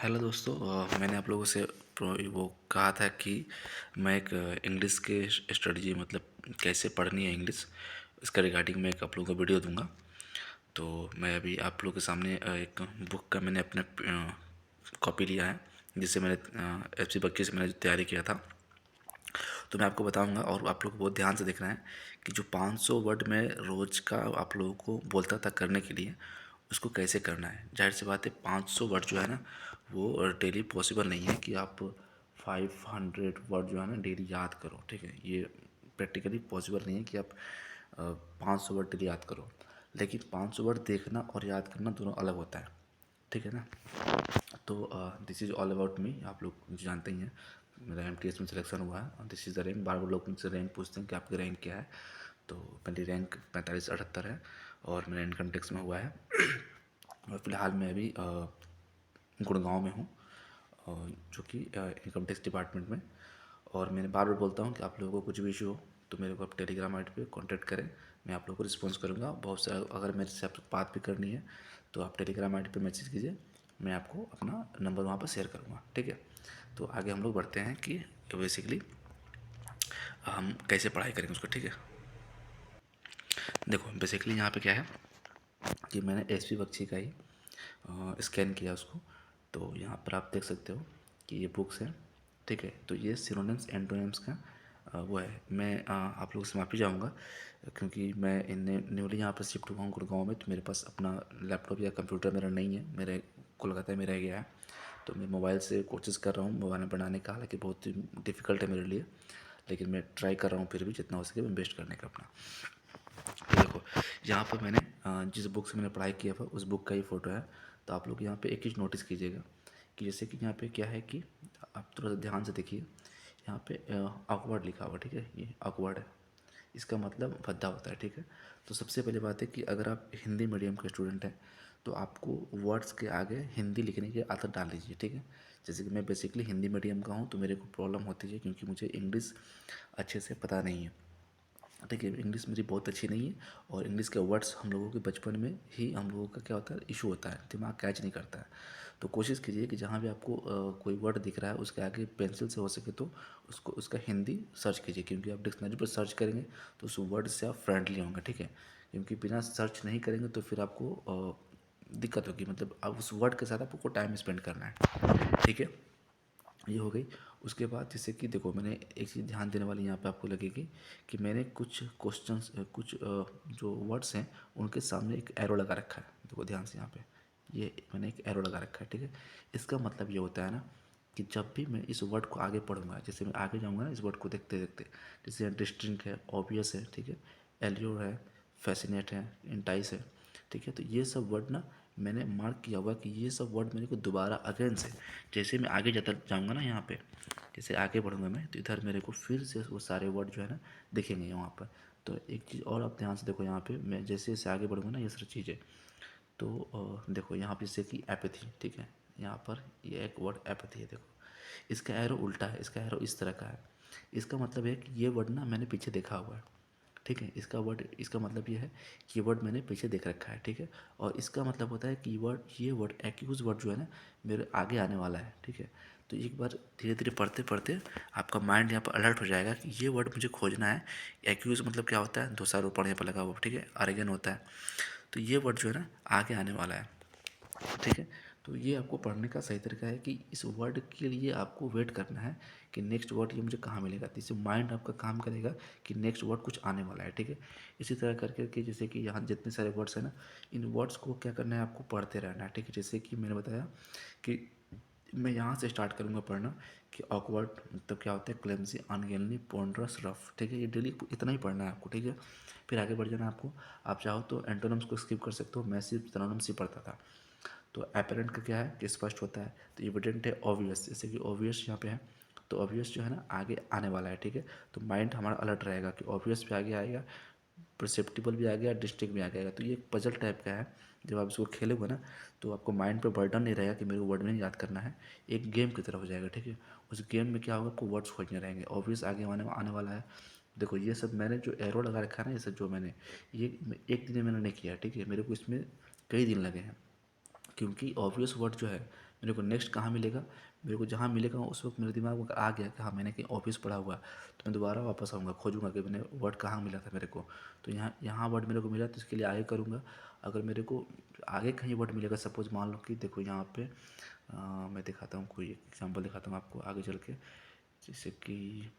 Hello दोस्तों। मैंने आप लोगों से वो कहा था कि मैं एक इंग्लिश के स्ट्रेटजी मतलब कैसे पढ़नी है इंग्लिश, इसका रिगार्डिंग मैं एक आप लोगों को वीडियो दूंगा। तो मैं अभी आप लोगों के सामने एक बुक का मैंने अपने कॉपी लिया है, जिससे मैंने एफ सी बक्की से मैंने जो तैयारी किया था। तो मैं आपको बताऊंगा और आप लोग को बहुत ध्यान से देखना है कि जो 500 वर्ड में रोज़ का आप लोगों को बोलता था करने के लिए, उसको कैसे करना है। जाहिर सी बात है 500 वर्ड जो है ना, वो डेली पॉसिबल नहीं है कि आप 500 वर्ड जो है ना डेली याद करो। ठीक है, ये प्रैक्टिकली पॉसिबल नहीं है कि आप 500 वर्ड डेली याद करो। लेकिन 500 वर्ड देखना और याद करना दोनों अलग होता है। ठीक है ना। तो this is all about me. आप लोग जानते ही हैं मेरा एमटीएस में सिलेक्शन हुआ है और दिस इज़ द रैंक। बार बार लोग मुझसे रैंक पूछते हैं कि आपकी रैंक क्या है। तो मेरी रैंक 4578 है और मेरा इनकम टैक्स में हुआ है। और फिलहाल मैं अभी गुड़गांव में हूँ, जो कि इनकम टैक्स डिपार्टमेंट में। और मैंने बार बार बोलता हूँ कि आप लोगों को कुछ भी इशू हो तो मेरे को आप टेलीग्राम आईडी पे कांटेक्ट करें, मैं आप लोगों को रिस्पॉन्स करूँगा। बहुत सारा अगर मेरे से आपको बात भी करनी है तो आप टेलीग्राम आईडी पे मैसेज कीजिए, मैं आपको अपना नंबर वहाँ पर शेयर करूँगा। ठीक है, तो आगे हम लोग बढ़ते हैं कि बेसिकली हम कैसे पढ़ाई करेंगे उसको। ठीक है, देखो बेसिकली यहाँ पे क्या है कि मैंने एस पी बख्शी का ही स्कैन किया उसको। तो यहाँ पर आप देख सकते हो कि ये बुक्स हैं। ठीक है, तो ये सिनोनिम्स एंटोनिम्स का वो है। मैं आप लोगों से माफ़ी चाहूँगा क्योंकि मैं न्यूली यहाँ पर शिफ्ट हुआ हूँ गुड़गांव में। तो मेरे पास अपना लैपटॉप या कंप्यूटर मेरा नहीं है, मेरे कोलकाता में रह गया है। तो मैं मोबाइल से कोशिश कर रहा हूँ मोबाइल में बनाने का, हालांकि बहुत ही डिफ़िकल्ट है मेरे लिए, लेकिन मैं ट्राई कर रहा हूँ फिर भी जितना हो सके मैं बेस्ट करने का अपना। तो देखो यहाँ पर मैंने जिस बुक से मैंने पढ़ाई किया था उस बुक का ही फ़ोटो है। तो आप लोग यहाँ पे एक चीज़ नोटिस कीजिएगा कि जैसे कि यहाँ पे क्या है कि आप थोड़ा सा ध्यान से देखिए, यहाँ पे awkward लिखा हुआ। ठीक है, ये awkward है, इसका मतलब भद्दा होता है। ठीक है, तो सबसे पहली बात है कि अगर आप हिंदी मीडियम के स्टूडेंट हैं तो आपको वर्ड्स के आगे हिंदी लिखने की आदत डाल लीजिए। ठीक है, जैसे कि मैं बेसिकली हिंदी मीडियम का हूँ तो मेरे को प्रॉब्लम होती है क्योंकि मुझे इंग्लिश अच्छे से पता नहीं है। ठीक है, इंग्लिश मेरी बहुत अच्छी नहीं है और इंग्लिश के वर्ड्स हम लोगों के बचपन में ही हम लोगों का क्या होता है इशू होता है, दिमाग कैच नहीं करता है। तो कोशिश कीजिए कि जहाँ भी आपको कोई वर्ड दिख रहा है उसके आगे पेंसिल से हो सके तो उसको उसका हिंदी सर्च कीजिए, क्योंकि आप डिक्शनरी पर सर्च करेंगे तो उस वर्ड से आप फ्रेंडली होंगे। ठीक है, क्योंकि बिना सर्च नहीं करेंगे तो फिर आपको दिक्कत होगी, मतलब अब उस वर्ड के साथ आपको टाइम स्पेंड करना है। ठीक है, ये हो गई। उसके बाद जैसे कि देखो मैंने एक चीज़ ध्यान देने वाली यहाँ पे आपको लगेगी कि मैंने कुछ क्वेश्चंस कुछ जो वर्ड्स हैं उनके सामने एक एरो लगा रखा है। देखो ध्यान से यहाँ पे ये मैंने एक एरो लगा रखा है। ठीक है, इसका मतलब ये होता है ना कि जब भी मैं इस वर्ड को आगे पढ़ूंगा, जैसे मैं आगे जाऊँगा ना इस वर्ड को देखते देखते, जैसे डिस्टिंक्ट है, ऑब्वियस है, ठीक है, एल्योर है, फैसिनेट है, इंटाइस है। ठीक है, तो ये सब वर्ड ना मैंने मार्क किया हुआ कि ये सब वर्ड मेरे को दोबारा अगेन से, जैसे मैं आगे जाता जाऊँगा ना यहाँ पे, जैसे आगे बढ़ूँगा मैं तो इधर मेरे को फिर से वो सारे वर्ड जो है ना दिखेंगे वहाँ पर। तो एक चीज़ और आप ध्यान से देखो, यहाँ पे मैं जैसे जैसे आगे बढ़ूँगा ना ये सारी चीज़ें, तो देखो यहाँ पे जैसे कि एपैथी। ठीक है, यहाँ पर ये एक वर्ड एपैथी है, देखो इसका एरो उल्टा है, इसका एरो इस तरह का है। इसका मतलब है कि ये वर्ड ना मैंने पीछे देखा हुआ है। ठीक है, इसका वर्ड, इसका मतलब ये है कि ये वर्ड मैंने पीछे देख रखा है। ठीक है, और इसका मतलब होता है कि वर्ड, ये वर्ड एक्यूज वर्ड जो है ना मेरे आगे आने वाला है। ठीक है, तो एक बार धीरे धीरे पढ़ते पढ़ते आपका माइंड यहाँ पर अलर्ट हो जाएगा कि ये वर्ड मुझे खोजना है। एक्यूज मतलब क्या होता है, दोषारोपण यहाँ पर लगा हुआ। ठीक है, आर्गन होता है। तो ये वर्ड जो है ना आगे आने वाला है। ठीक है, तो ये आपको पढ़ने का सही तरीका है कि इस वर्ड के लिए आपको वेट करना है कि नेक्स्ट वर्ड ये मुझे कहाँ मिलेगा। तो इससे माइंड आपका काम करेगा कि नेक्स्ट वर्ड कुछ आने वाला है। ठीक है, इसी तरह करके कि जैसे कि यहाँ जितने सारे वर्ड्स हैं ना, इन वर्ड्स को क्या करना है, आपको पढ़ते रहना है। ठीक है, जैसे कि मैंने बताया कि मैं यहाँ से स्टार्ट करूँगा पढ़ना कि ऑकवर्ड मतलब क्या होता है, क्लेमसी, अनगेनली, पोंड्रस, रफ। ठीक है, ये डेली इतना ही पढ़ना है आपको। ठीक है, फिर आगे बढ़ जाना है आपको। आप चाहो तो एंटोनिम्स को स्किप कर सकते हो, मैं सिर्फ सिनोनिम्स ही पढ़ता था। तो एपेरेंट का क्या है कि स्पष्ट होता है, तो एविडेंट है ऑब्वियस, जैसे कि ऑब्वियस यहाँ पे है तो ऑब्वियस जो है ना आगे आने वाला है। ठीक है, तो माइंड हमारा अलर्ट रहेगा कि ऑब्वियस भी आगे आएगा, परसेप्टिबल भी आ गया, डिस्ट्रिक्ट भी आ जाएगा। तो ये एक पजल टाइप का है, जब आप इसको खेलोगे ना तो आपको माइंड पे बर्डन नहीं रहेगा कि मेरे को वर्ड नहीं याद करना है, एक गेम की तरह हो जाएगा। ठीक है, उस गेम में क्या होगा, आपको वर्ड्स खोजने रहेंगे, ऑब्वियस आगे आने आने वाला है। देखो ये सब मैंने जो एरो लगा रखा है ना, ये सब जो मैंने, ये एक दिन में मैंने नहीं किया। ठीक है, मेरे को इसमें कई दिन लगे हैं, क्योंकि ऑब्वियस वर्ड जो है मेरे को नेक्स्ट कहाँ मिलेगा, मेरे को जहाँ मिलेगा उस वक्त मेरे दिमाग में आ गया कि हाँ मैंने कहीं ऑफिस पढ़ा हुआ, तो मैं दोबारा वापस आऊँगा, खोजूंगा कि मैंने वर्ड कहाँ मिला था मेरे को। तो यहाँ यहाँ वर्ड मेरे को मिला तो इसके लिए आगे करूँगा। अगर मेरे को आगे कहीं वर्ड मिलेगा, सपोज मान लो कि देखो यहाँ पे मैं दिखाता हूँ, कोई एग्जाम्पल दिखाता हूँ आपको आगे चल के। जैसे कि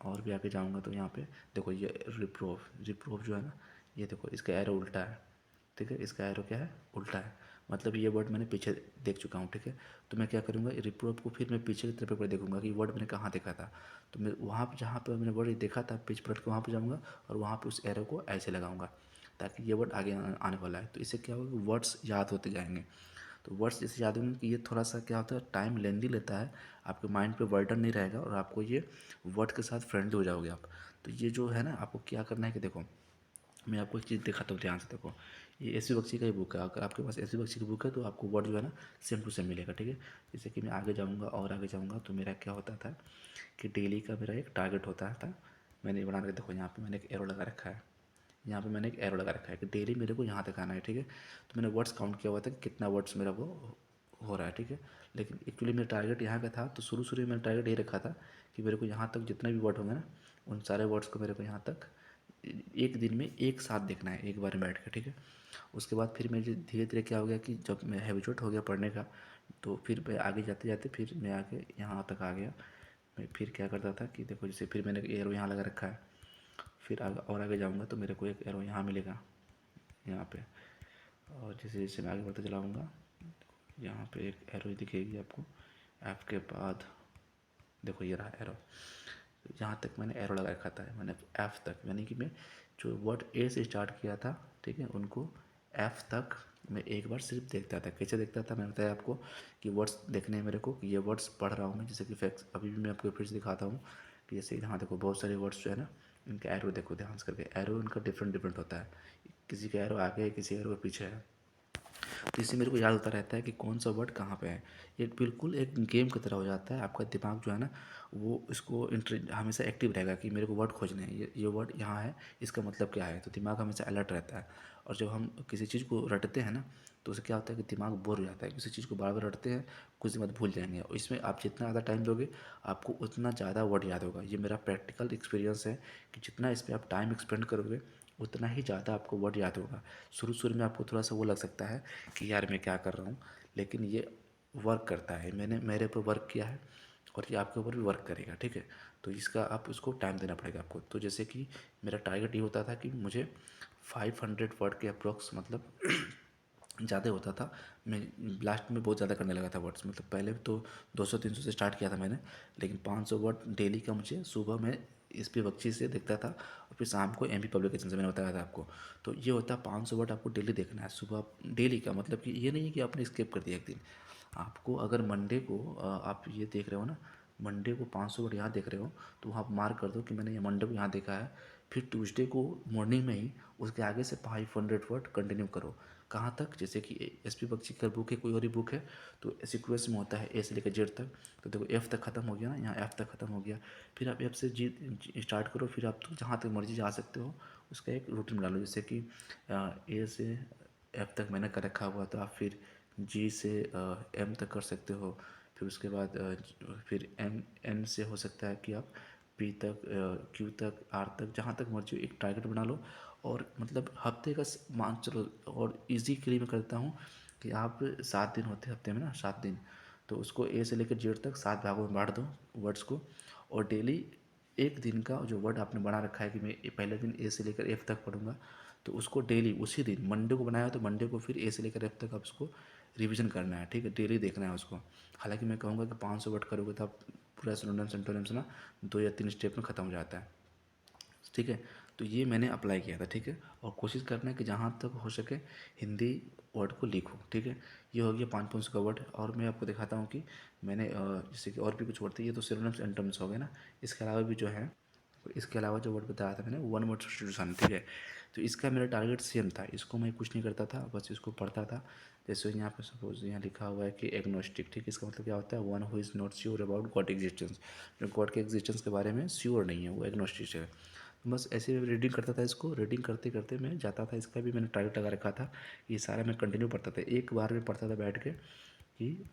और भी आगे जाऊँगा तो यहाँ पे देखो ये रिप्रोव, रिप्रोव जो है ना, ये देखो इसका एरो उल्टा है, ठीक है, इसका एरो क्या है, उल्टा है। मतलब ये वर्ड मैंने पीछे देख चुका हूँ, ठीक है। तो मैं क्या करूँगा, रिप्रोव को फिर मैं पीछे की तरफ पर देखूंगा कि वर्ड मैंने कहाँ देखा था। तो मैं वहाँ पर जहाँ पर मैंने वर्ड देखा था पेज पलट के वहाँ पर जाऊँगा और वहाँ पर उस एरो को ऐसे लगाऊंगा ताकि ये वर्ड आगे आने वाला है। तो इससे क्या होगा कि वर्ड्स याद होते जाएंगे। तो वर्ड्स जैसे याद होंगे कि ये थोड़ा सा क्या होता है, टाइम लेंदी लेता है, आपके माइंड पे बर्डन नहीं रहेगा और आपको ये वर्ड के साथ फ्रेंडली हो जाओगे आप। तो ये जो है ना, आपको क्या करना है कि देखो मैं आपको एक चीज़ दिखाता हूँ ध्यान से। देखो ये एस वी बख्शी का ही बुक है, अगर आपके पास एस वी बख्शी की बुक है तो आपको वर्ड जो है ना सेम टू सेम मिलेगा, ठीक है। जैसे कि मैं आगे जाऊँगा और आगे जाऊँगा तो मेरा क्या होता था कि डेली का मेरा एक टारगेट होता था। मैंने बना के देखो यहाँ पे मैंने एक एरो लगा रखा है, यहाँ पे मैंने एक एरो लगा रखा है कि डेली मेरे को यहाँ तक आना है, ठीक है। तो मैंने वर्ड्स काउंट किया हुआ था कि कितना वर्ड्स मेरा वो हो रहा है, ठीक है। लेकिन एक्चुअली मेरा टारगेट यहाँ का था, तो शुरू शुरू में मैंने टारगेट ये रखा था कि मेरे को यहाँ तक जितने भी वर्ड होंगे ना, उन सारे वर्ड्स को मेरे को यहाँ तक एक दिन में एक साथ देखना है, एक बार में बैठ कर, ठीक है। उसके बाद फिर मेरे धीरे धीरे क्या हो गया कि जब मैं हैबिचुएट हो गया पढ़ने का, तो फिर मैं आगे जाते जाते फिर मैं आके यहाँ तक आ गया। मैं फिर क्या करता था कि देखो जैसे फिर मैंने एरो यहाँ लगा रखा है, फिर आगे और आगे जाऊँगा तो मेरे को एक एरो यहाँ मिलेगा यहाँ पे। और जैसे जैसे मैं आगे बढ़ता चलाऊँगा यहाँ पे एक एरो दिखेगी आपको, एफ के बाद देखो ये रहा एरो। जहाँ तक मैंने एरो लगा रखा था मैंने एफ तक, यानी कि मैं जो वर्ड ए से स्टार्ट किया था, ठीक है, उनको एफ तक मैं एक बार सिर्फ देखता था। कैसे देखता था, मैंने बताया आपको कि वर्ड्स देखने हैं मेरे को, कि ये वर्ड्स पढ़ रहा हूँ मैं। जैसे कि फैक्ट्स अभी भी मैं आपको फिर से दिखाता हूँ कि जैसे यहाँ देखो बहुत सारे वर्ड्स जो है ना, इनका एरो देखो ध्यान से करके, एरो इनका डिफरेंट डिफरेंट होता है। किसी का एरो आगे है, किसी एरो पीछे है। तो इससे मेरे को याद होता रहता है कि कौन सा वर्ड कहाँ पे है। ये बिल्कुल एक गेम की तरह हो जाता है, आपका दिमाग जो है ना वो इसको हमेशा एक्टिव रहेगा कि मेरे को वर्ड खोजने हैं, ये वर्ड यहाँ है, इसका मतलब क्या है। तो दिमाग हमेशा अलर्ट रहता है। और जब हम किसी चीज़ को रटते हैं ना, तो उससे क्या होता है कि दिमाग बोर हो जाता है। किसी चीज़ को बार बार रटते हैं, कुछ दिन बाद भूल जाएंगे, और इसमें आप जितना ज़्यादा टाइम दोगे आपको उतना ज़्यादा वर्ड याद होगा। ये मेरा प्रैक्टिकल एक्सपीरियंस है कि जितना इस पर आप टाइम एक्सपेंड करोगे उतना ही ज़्यादा आपको वर्ड याद होगा। शुरू शुरू में आपको थोड़ा सा वो लग सकता है कि यार मैं क्या कर रहा हूँ, लेकिन ये वर्क करता है। मैंने मेरे ऊपर वर्क किया है और ये आपके ऊपर भी वर्क करेगा, ठीक है। तो इसका आप उसको टाइम देना पड़ेगा आपको। तो जैसे कि मेरा टारगेट ये होता था कि मुझे 500 वर्ड के अप्रोक्स, मतलब ज़्यादा होता था। मैं लास्ट में बहुत ज़्यादा करने लगा था वर्ड्स, मतलब पहले तो 200-300 से स्टार्ट किया था मैंने, लेकिन 500 वर्ड डेली का मुझे सुबह में इस पे बख्शी से देखता था और फिर शाम को एमपी पब्लिकेशन से मैंने बताया था आपको। तो ये होता है 500 वर्ड आपको डेली देखना है सुबह, डेली का मतलब कि ये नहीं है कि आपने स्किप कर दिया एक दिन। आपको अगर मंडे को आप ये देख रहे हो ना, मंडे को 500 वर्ड यहाँ देख रहे हो, तो वहाँ मार्क कर दो कि मैंने ये मंडे को यहाँ देखा है। फिर ट्यूसडे को मॉर्निंग में ही उसके आगे से 500 वर्ड कंटिन्यू करो। कहाँ तक, जैसे कि एस पी बख्शी का बुक है, कोई और ही बुक है, तो सीक्वेंस में होता है ए से लेकर जेड तक। तो देखो एफ तक ख़त्म हो गया ना, यहाँ एफ तक ख़त्म हो गया, फिर आप एफ से जी स्टार्ट करो, फिर आप तो जहाँ तक मर्जी जा सकते हो। उसका एक रूटीन बना लो, जैसे कि ए से एफ तक मैंने कर रखा हुआ, तो आप फिर जी से एम तक कर सकते हो। फिर उसके बाद फिर एम एन से हो सकता है कि आप पी तक, क्यू तक, आर तक, जहाँ तक मर्जी एक टारगेट बना लो। और मतलब हफ्ते का मान चलो, और इजी के लिए मैं करता हूँ कि आप 7 दिन होते हैं हफ्ते में ना, 7 दिन, तो उसको ए से लेकर जेड तक 7 भागों में बांट दो वर्ड्स को। और डेली एक दिन का जो वर्ड आपने बना रखा है कि मैं पहले दिन ए से लेकर एफ तक पढ़ूंगा, तो उसको डेली उसी दिन मंडे को बनाया तो मंडे को फिर ए से लेकर एफ तक आप उसको रिवीजन करना है, ठीक है, डेली देखना है उसको। हालांकि मैं कहूँगा कि 500 वर्ड करोगे तो आप पूरा सिनोनिम्स एंटोनिम्स ना 2 या 3 स्टेप में ख़त्म हो जाता है, ठीक है। तो ये मैंने अप्लाई किया था, ठीक है। और कोशिश करना है कि जहाँ तक हो सके हिंदी वर्ड को लिखो, ठीक है। ये हो गया 500 का वर्ड। और मैं आपको दिखाता हूँ कि मैंने जैसे कि और भी कुछ वर्ड थे, ये तो सिनोनिम्स एंटोनिम्स हो गए ना। इसके अलावा भी जो है, इसके अलावा जो वर्ड बताया था मैंने, वन वर्ड सब्स्टिट्यूशन, ठीक है। तो इसका मेरा टारगेट सेम था, इसको मैं कुछ नहीं करता था, बस इसको पढ़ता था। जैसे यहाँ पे सपोज यहाँ लिखा हुआ है कि एग्नोस्टिक, ठीक है, इसका मतलब क्या होता है, one who is not sure about God existence, जो गॉड के एग्जिस्टेंस के बारे में श्योर नहीं है, वो एग्नोस्टिक है। बस ऐसे रीडिंग करता था, इसको रीडिंग करते करते मैं जाता था। इसका भी मैंने टारगेट लगा रखा था, ये सारा मैं कंटिन्यू पढ़ता था, एक बार में पढ़ता था बैठ के। कि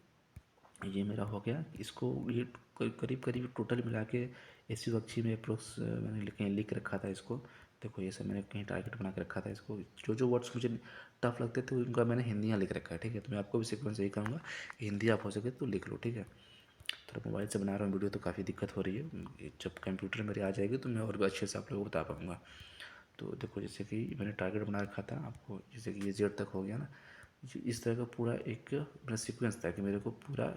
ये मेरा हो गया। इसको ये करीब करीब टोटल मिला के एस बख्शी में अप्रोक्स मैंने कहीं लिख रखा था इसको। देखो ये सब मैंने कहीं टारगेट बना के रखा था इसको। जो जो वर्ड्स मुझे टफ लगते थे उनका मैंने हिंदी यहाँ लिख रखा है, ठीक है। तो मैं आपको भी सीक्वेंस यही कहूँगा कि हिंदी आप हो सके तो लिख लो, ठीक है। थोड़ा मोबाइल से बना रहा हूँ वीडियो तो काफ़ी दिक्कत हो रही है। जब कंप्यूटर मेरी आ जाएगी तो मैं और भी अच्छे से आप लोगों को बता पाऊँगा। तो देखो जैसे कि मैंने टारगेट बना रखा था आपको, जैसे कि ये जेड तक हो गया ना। इस तरह का पूरा एक मेरा सीक्वेंस था कि मेरे को पूरा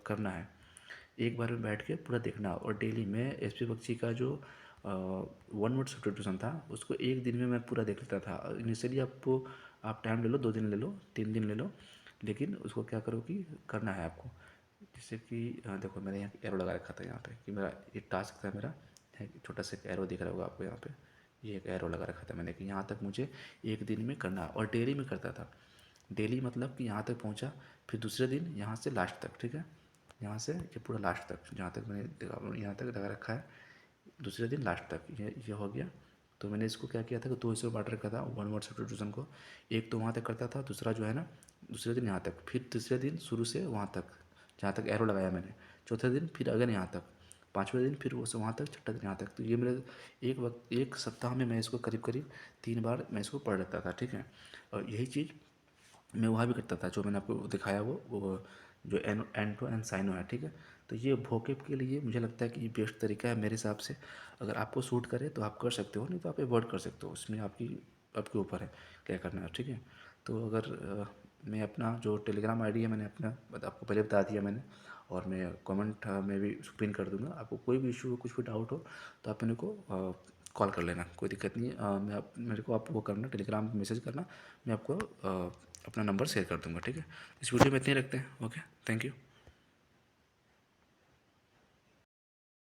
करना है, एक बार में बैठ के पूरा देखना। और डेली मैं एस पी बख्शी का जो 1 वर्ड सब्सटीट्यूशन था उसको एक दिन में मैं पूरा देख लेता था। इनिशियली आपको आप टाइम ले लो, 2 दिन ले लो, 3 दिन ले लो, लेकिन उसको क्या करो कि करना है आपको। जैसे कि देखो मैंने यहाँ एरो लगा रखा था यहाँ पे कि मेरा ये टास्क था मेरा। छोटा सा एरो दिख रहा होगा आपको यहाँ पे, ये एक एरो लगा रखा था मैंने कि यहाँ तक मुझे एक दिन में करना है। और डेली में करता था। डेली मतलब कि यहाँ तक पहुँचा, फिर दूसरे दिन यहाँ से लास्ट तक, ठीक है। यहाँ से ये पूरा लास्ट तक जहाँ तक मैंने यहाँ तक लगा रखा है, दूसरे दिन लास्ट तक ये हो गया। तो मैंने इसको क्या किया था कि 2 हिस्सों में बांट रखा था 1 वर्ड सब्स्टिट्यूशन को। एक तो वहाँ तक करता था, दूसरा जो है ना दूसरे दिन यहाँ तक, फिर तीसरे दिन शुरू से वहाँ तक जहाँ तक एरो लगाया मैंने, चौथे दिन फिर अगेन यहाँ तक, पाँचवें दिन फिर वो से वहाँ तक, छठा दिन यहाँ तक। तो ये मेरे एक सप्ताह में मैं इसको करीब करीब 3 बार मैं इसको पढ़ लेता था, ठीक है। और यही चीज़ मैं वहाँ भी करता था जो मैंने आपको दिखाया वो जो एंटो एंड साइनो है, ठीक है। तो ये वोकेब के लिए मुझे लगता है कि ये बेस्ट तरीका है मेरे हिसाब से। अगर आपको सूट करे तो आप कर सकते हो, नहीं तो आप अवॉइड कर सकते हो, उसमें आपके ऊपर है क्या करना है, ठीक है। तो अगर मैं अपना जो टेलीग्राम आईडी है मैंने अपना आपको पहले बता दिया मैंने, और मैं कमेंट में भी पिन कर दूंगा। आपको कोई भी इशू हो, कुछ भी डाउट हो तो आप मेरे को कॉल कर लेना, कोई दिक्कत नहीं है। मेरे को आप वो करना, टेलीग्राम पे मैसेज करना, मैं आपको अपना नंबर शेयर कर दूंगा, ठीक है। इस वीडियो में इतने ही रखते हैं। Okay, thank you.